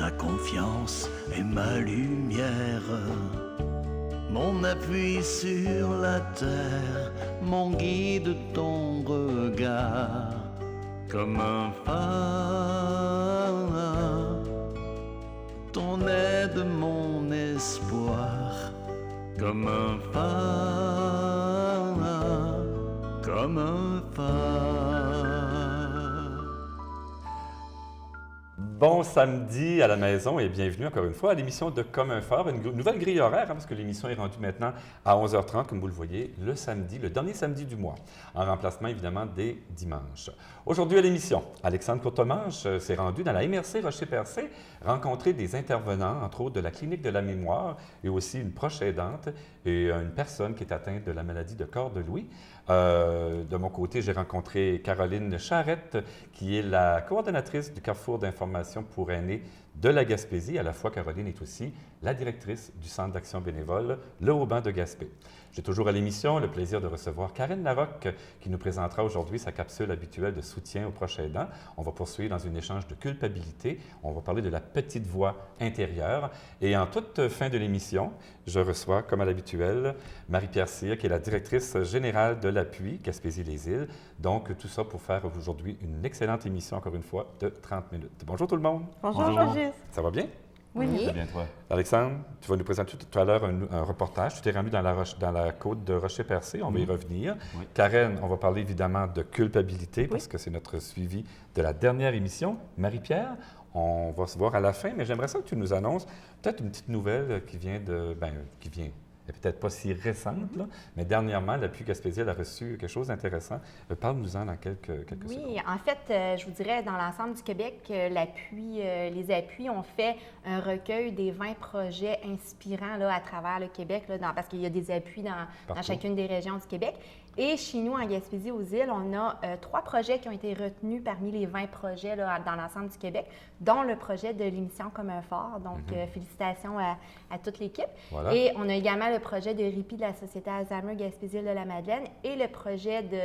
ta confiance est ma lumière, mon appui sur la terre, mon guide, ton regard, comme un phare, ton aide, mon espoir, comme un phare, comme un phare. Bon samedi à la maison et bienvenue encore une fois à l'émission de Comme un phare, une nouvelle grille horaire, parce que l'émission est rendue maintenant à 11h30, comme vous le voyez, le samedi, le dernier samedi du mois, en remplacement évidemment des dimanches. Aujourd'hui à l'émission, Alexandre Courtemanche s'est rendu dans la MRC Rocher-Percé, rencontrer des intervenants, entre autres de la Clinique de la mémoire et aussi une proche aidante et une personne qui est atteinte de la maladie de corps de Louis. De mon côté, j'ai rencontré Caroline Charette, qui est la coordonnatrice du Carrefour d'information pour aînés de la Gaspésie. À la fois, Caroline est aussi la directrice du Centre d'action bénévole Le Auban de Gaspé. J'ai toujours à l'émission le plaisir de recevoir Karen Larocque, qui nous présentera aujourd'hui sa capsule habituelle de soutien aux proches aidants. On va poursuivre dans un échange de culpabilité. On va parler de la petite voix intérieure. Et en toute fin de l'émission, je reçois, comme à l'habituel, Marie-Pierre Cyr, qui est la directrice générale de l'appui Gaspésie-les-Îles. Donc, tout ça pour faire aujourd'hui une excellente émission, encore une fois, de 30 minutes. Bonjour tout le monde. Bonjour, Régis. Ça va bien? Oui. Très bien, toi. Alexandre, tu vas nous présenter tout à l'heure un reportage. Tu t'es rendu dans la côte de Rocher-Percé. On va y revenir. Oui. Karen, on va parler évidemment de culpabilité parce que c'est notre suivi de la dernière émission. Marie-Pierre, on va se voir à la fin, mais j'aimerais ça que tu nous annonces peut-être une petite nouvelle qui vient elle n'est peut-être pas si récente, là, mais dernièrement, l'appui Gaspésiel a reçu quelque chose d'intéressant. Parle-nous-en dans quelques secondes. Oui, en fait, je vous dirais, dans l'ensemble du Québec, les appuis ont fait un recueil des 20 projets inspirants là, à travers le Québec, là, parce qu'il y a des appuis dans chacune des régions du Québec. Et chez nous, en Gaspésie, aux îles, on a 3 projets qui ont été retenus parmi les 20 projets là, dans l'ensemble du Québec, dont le projet de l'émission Comme un phare. Donc, félicitations à toute l'équipe. Voilà. Et on a également le projet de répit de la Société Alzheimer Gaspésie de la Madeleine et le projet du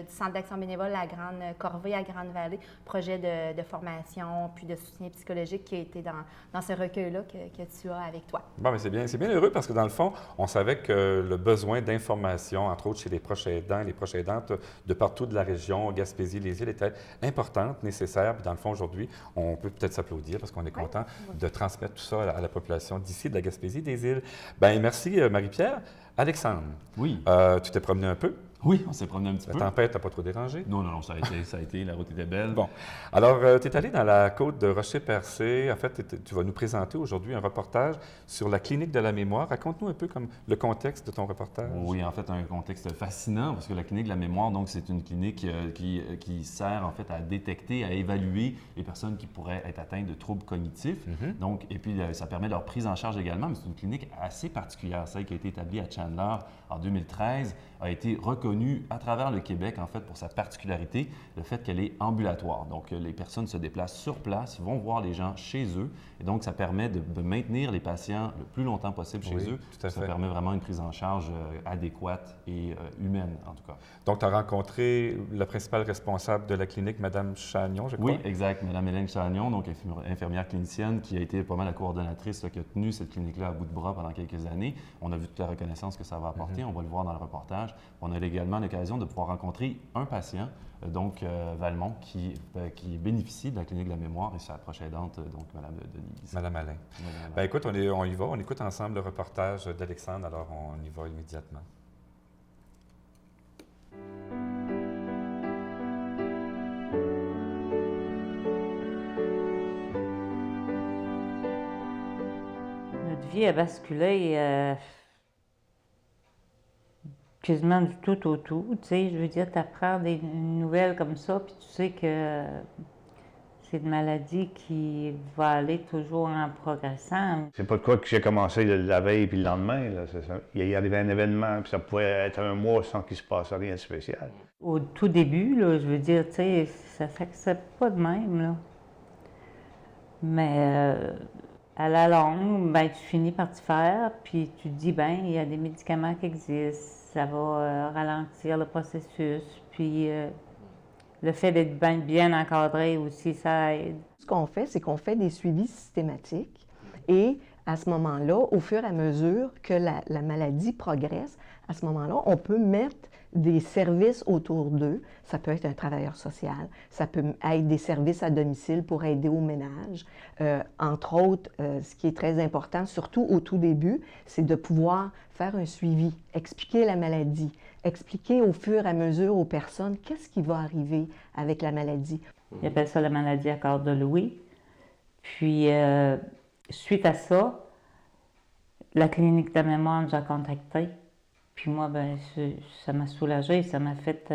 Centre d'action bénévole à Grande Corvée à Grande-Vallée, projet de formation puis de soutien psychologique qui a été dans ce recueil-là que tu as avec toi. Bon, mais c'est bien heureux parce que dans le fond, on savait que le besoin d'information, entre autres chez les proches aidants, les proches aidantes de partout de la région, Gaspésie, les îles, était importante, nécessaire. Puis dans le fond, aujourd'hui, on peut peut-être s'applaudir parce qu'on est content de transmettre tout ça à la population d'ici, de la Gaspésie, des îles. Bien, merci Marie-Pierre. Alexandre, oui. Tu t'es promené un peu? Oui, on s'est promené un petit peu. La tempête n'a pas trop dérangé? Non, ça a été, la route était belle. Bon. Alors, tu es allé dans la côte de Rocher-Percé. En fait, tu vas nous présenter aujourd'hui un reportage sur la Clinique de la mémoire. Raconte-nous un peu comme le contexte de ton reportage. Oui, en fait, un contexte fascinant parce que la Clinique de la mémoire, donc, c'est une clinique qui sert en fait à détecter, à évaluer les personnes qui pourraient être atteintes de troubles cognitifs. Donc, et puis, ça permet leur prise en charge également, mais c'est une clinique assez particulière. Celle qui a été établie à Chandler en 2013 a été reconnue à travers le Québec, en fait, pour sa particularité, le fait qu'elle est ambulatoire. Donc, les personnes se déplacent sur place, vont voir les gens chez eux, et donc ça permet de maintenir les patients le plus longtemps possible chez eux. Tout à fait. Ça permet vraiment une prise en charge adéquate et humaine, en tout cas. Donc, tu as rencontré la principale responsable de la clinique, Mme Chagnon, je crois? Oui, exact. Mme Hélène Chagnon, donc infirmière clinicienne, qui a été pas mal la coordonnatrice là, qui a tenu cette clinique-là à bout de bras pendant quelques années. On a vu toute la reconnaissance que ça va apporter. On va le voir dans le reportage. On a également l'occasion de pouvoir rencontrer un patient, donc Valmont, qui bénéficie de la clinique de la mémoire et sa proche aidante, donc Mme Denise. Mme Alain. Bien, écoute, on y va. On écoute ensemble le reportage d'Alexandre, alors on y va immédiatement. Notre vie a basculé quasiment du tout au tout. Tu sais, je veux dire, tu apprends des nouvelles comme ça, puis tu sais que c'est une maladie qui va aller toujours en progressant. C'est pas de quoi que j'ai commencé la veille puis le lendemain. Là. Il y arrivait un événement, puis ça pouvait être un mois sans qu'il se passe rien de spécial. Au tout début, là, je veux dire, tu sais, ça s'accepte pas de même, là. Mais à la longue, ben, tu finis par te faire, puis tu te dis, ben, il y a des médicaments qui existent, ça va ralentir le processus, puis le fait d'être bien encadré aussi, ça aide. Ce qu'on fait, c'est qu'on fait des suivis systématiques et à ce moment-là, au fur et à mesure que la maladie progresse, à ce moment-là, on peut mettre des services autour d'eux. Ça peut être un travailleur social, ça peut être des services à domicile pour aider au ménage. Entre autres, ce qui est très important, surtout au tout début, c'est de pouvoir faire un suivi, expliquer la maladie, expliquer au fur et à mesure aux personnes qu'est-ce qui va arriver avec la maladie. Ils appellent ça la maladie à cœur de Louis. Puis, suite à ça, la clinique de mémoire nous a contactés. Puis moi, ben, ça m'a soulagée, ça m'a fait, tu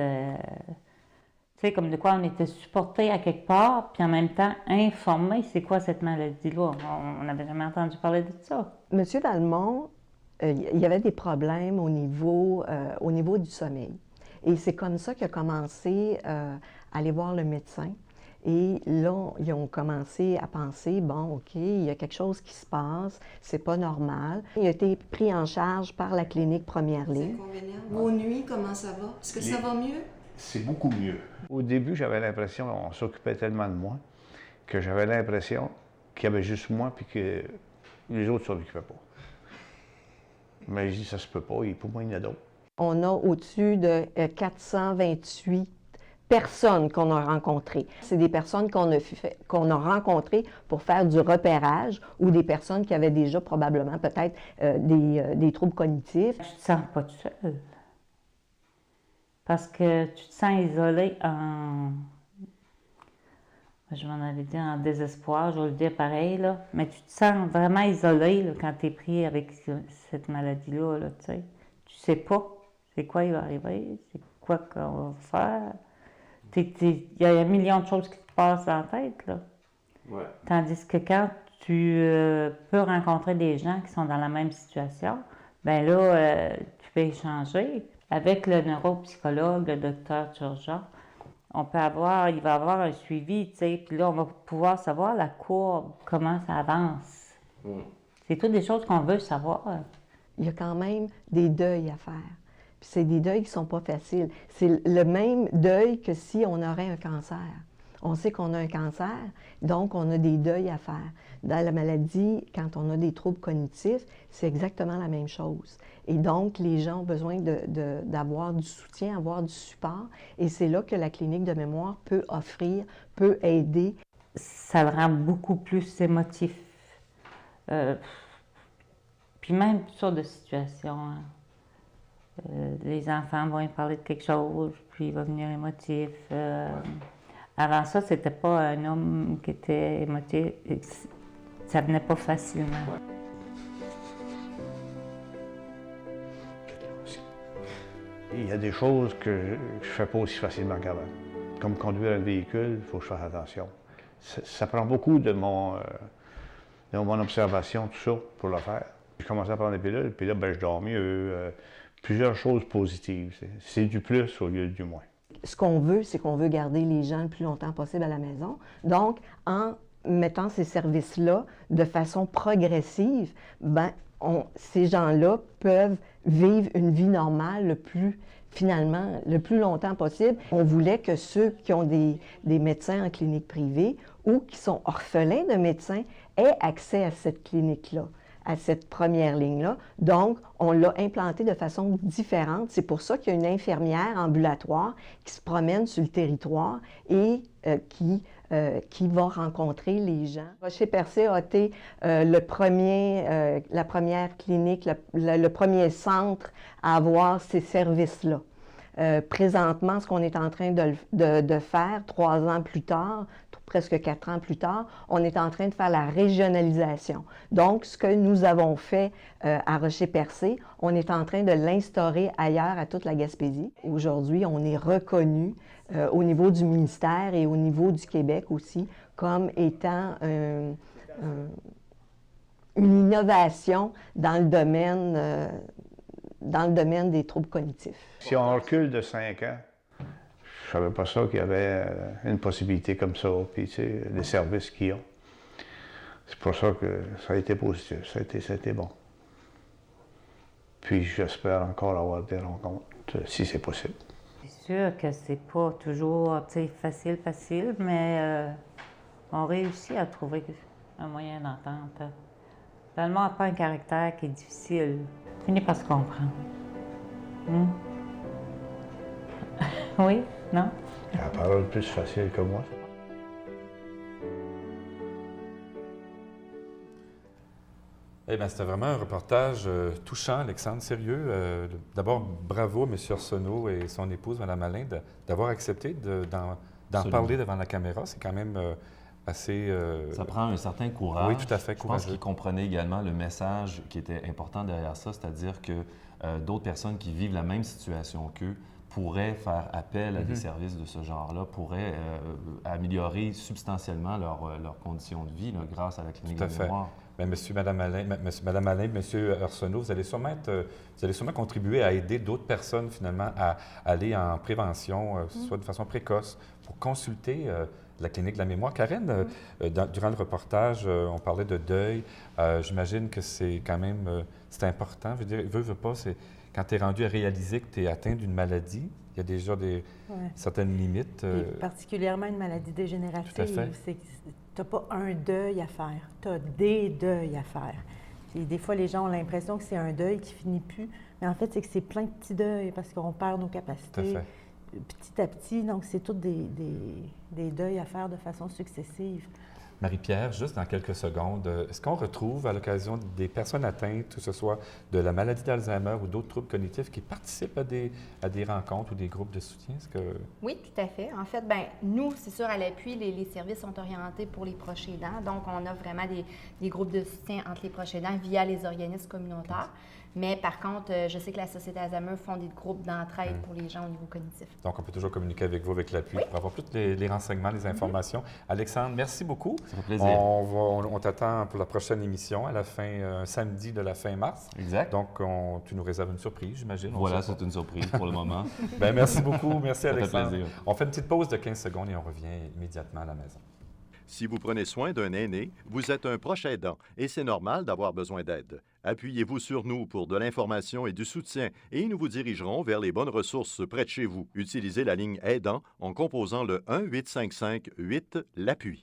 sais, comme de quoi on était supportés à quelque part, puis en même temps informés, c'est quoi cette maladie-là? On n'avait jamais entendu parler de ça. Monsieur Valmont, il y avait des problèmes au niveau du sommeil. Et c'est comme ça qu'il a commencé à aller voir le médecin. Et là, ils ont commencé à penser, bon, OK, il y a quelque chose qui se passe, c'est pas normal. Il a été pris en charge par la clinique Première Ligne. Vos nuits, comment ça va? Est-ce que ça va mieux? C'est beaucoup mieux. Au début, j'avais l'impression, on s'occupait tellement de moi, que j'avais l'impression qu'il y avait juste moi puis que les autres ne s'en occupaient pas. Mais je dis, ça se peut pas, pour moi, il y en a d'autres. On a au-dessus de 428 personnes qu'on a rencontrées. C'est des personnes qu'on a rencontrées pour faire du repérage ou des personnes qui avaient déjà probablement peut-être des troubles cognitifs. Tu te sens pas tout seul. Parce que tu te sens isolé je m'en avais dit en désespoir, je vais le dire pareil, là. Mais tu te sens vraiment isolé là, quand tu es pris avec cette maladie-là, là, tu sais. Tu sais pas c'est quoi il va arriver, c'est quoi qu'on va faire. Il y a un million de choses qui te passent dans la tête, là. Ouais. Tandis que quand tu peux rencontrer des gens qui sont dans la même situation, bien là, tu peux échanger. Avec le neuropsychologue, le docteur Turgeon, il va avoir un suivi, tu sais, puis là, on va pouvoir savoir la courbe, comment ça avance. C'est toutes des choses qu'on veut savoir. Il y a quand même des deuils à faire. Puis c'est des deuils qui ne sont pas faciles. C'est le même deuil que si on aurait un cancer. On sait qu'on a un cancer, donc on a des deuils à faire. Dans la maladie, quand on a des troubles cognitifs, c'est exactement la même chose. Et donc, les gens ont besoin d'avoir du soutien, avoir du support. Et c'est là que la clinique de mémoire peut offrir, peut aider. Ça le rend beaucoup plus émotif. Puis même toutes sortes de situations. Hein. Les enfants vont y parler de quelque chose, puis il va venir émotif. Avant ça, c'était pas un homme qui était émotif. Ça venait pas facilement. Il y a des choses que je ne fais pas aussi facilement qu'avant. Comme conduire un véhicule, il faut que je fasse attention. Ça prend beaucoup de mon observation, tout ça, pour le faire. J'ai commencé à prendre des pilules, puis là, ben, je dors mieux. Plusieurs choses positives. C'est du plus au lieu du moins. Ce qu'on veut, c'est qu'on veut garder les gens le plus longtemps possible à la maison. Donc, en mettant ces services-là de façon progressive, ben, ces gens-là peuvent vivre une vie normale le plus longtemps possible. On voulait que ceux qui ont des médecins en clinique privée ou qui sont orphelins de médecins aient accès à cette clinique-là, à cette première ligne-là. Donc, on l'a implanté de façon différente. C'est pour ça qu'il y a une infirmière ambulatoire qui se promène sur le territoire et qui va rencontrer les gens. Rocher-Percé a été la première clinique, le premier centre à avoir ces services-là. Présentement, ce qu'on est en train de faire 3 ans plus tard, presque 4 ans plus tard, on est en train de faire la régionalisation. Donc, ce que nous avons fait à Rocher-Percé, on est en train de l'instaurer ailleurs à toute la Gaspésie. Aujourd'hui, on est reconnu au niveau du ministère et au niveau du Québec aussi comme étant une innovation dans le domaine des troubles cognitifs. Si on recule de 5 ans, je ne savais pas ça qu'il y avait une possibilité comme ça, puis tu sais, les services qu'ils ont. C'est pour ça que ça a été positif, ça a été bon. Puis j'espère encore avoir des rencontres, si c'est possible. C'est sûr que c'est pas toujours facile, mais on réussit à trouver un moyen d'entente. Dans le monde n'a pas un caractère qui est difficile. On finit par se comprendre. Oui? Non? La parole plus facile que moi. Eh bien, c'était vraiment un reportage touchant, Alexandre, sérieux. D'abord, bravo à M. Arsenault et son épouse, Mme Alain, d'avoir accepté d'en parler devant la caméra. C'est quand même assez... Ça prend un certain courage. Oui, tout à fait, Je pense courageux. qu'ils comprenaient également le message qui était important derrière ça, c'est-à-dire que d'autres personnes qui vivent la même situation qu'eux pourraient faire appel à des services de ce genre-là, pourraient améliorer substantiellement leurs conditions de vie là, grâce à la clinique Tout à de fait. mémoire. Bien, Madame Alain, Monsieur Arsenault, vous allez sûrement contribuer à aider d'autres personnes finalement à aller en prévention, que ce soit de façon précoce, pour consulter la clinique de la mémoire. Karen, durant le reportage, on parlait de deuil. J'imagine que c'est quand même c'est important. Je veux dire, veux pas, c'est quand tu es rendu à réaliser que tu es atteint d'une maladie, il y a déjà certaines limites. Et particulièrement une maladie dégénérative, Tout à fait. c'est que tu n'as pas un deuil à faire, tu as des deuils à faire. Et des fois, les gens ont l'impression que c'est un deuil qui finit plus, mais en fait, c'est que c'est plein de petits deuils parce qu'on perd nos capacités Tout à fait. petit à petit. Donc, c'est tous des deuils à faire de façon successive. Marie-Pierre, juste dans quelques secondes, est-ce qu'on retrouve à l'occasion des personnes atteintes, que ce soit de la maladie d'Alzheimer ou d'autres troubles cognitifs, qui participent à des rencontres ou des groupes de soutien? Oui, tout à fait. En fait, ben nous, c'est sûr, à l'appui, les services sont orientés pour les proches aidants. Donc, on a vraiment des groupes de soutien entre les proches aidants via les organismes communautaires. Mais par contre, je sais que la Société Alzheimer font des groupes d'entraide pour les gens au niveau cognitif. Donc, on peut toujours communiquer avec vous, avec l'appui, pour avoir tous les renseignements, les informations. Alexandre, merci beaucoup. Ça fait plaisir. On t'attend pour la prochaine émission, à la fin, samedi de la fin mars. Exact. Donc, tu nous réserves une surprise, j'imagine. Voilà, c'est une surprise pour le moment. Bien, merci beaucoup. Merci, Ça fait Alexandre. plaisir. On fait une petite pause de 15 secondes et on revient immédiatement à la maison. Si vous prenez soin d'un aîné, vous êtes un proche aidant et c'est normal d'avoir besoin d'aide. Appuyez-vous sur nous pour de l'information et du soutien et nous vous dirigerons vers les bonnes ressources près de chez vous. Utilisez la ligne aidant en composant le 1-855-8 l'appui.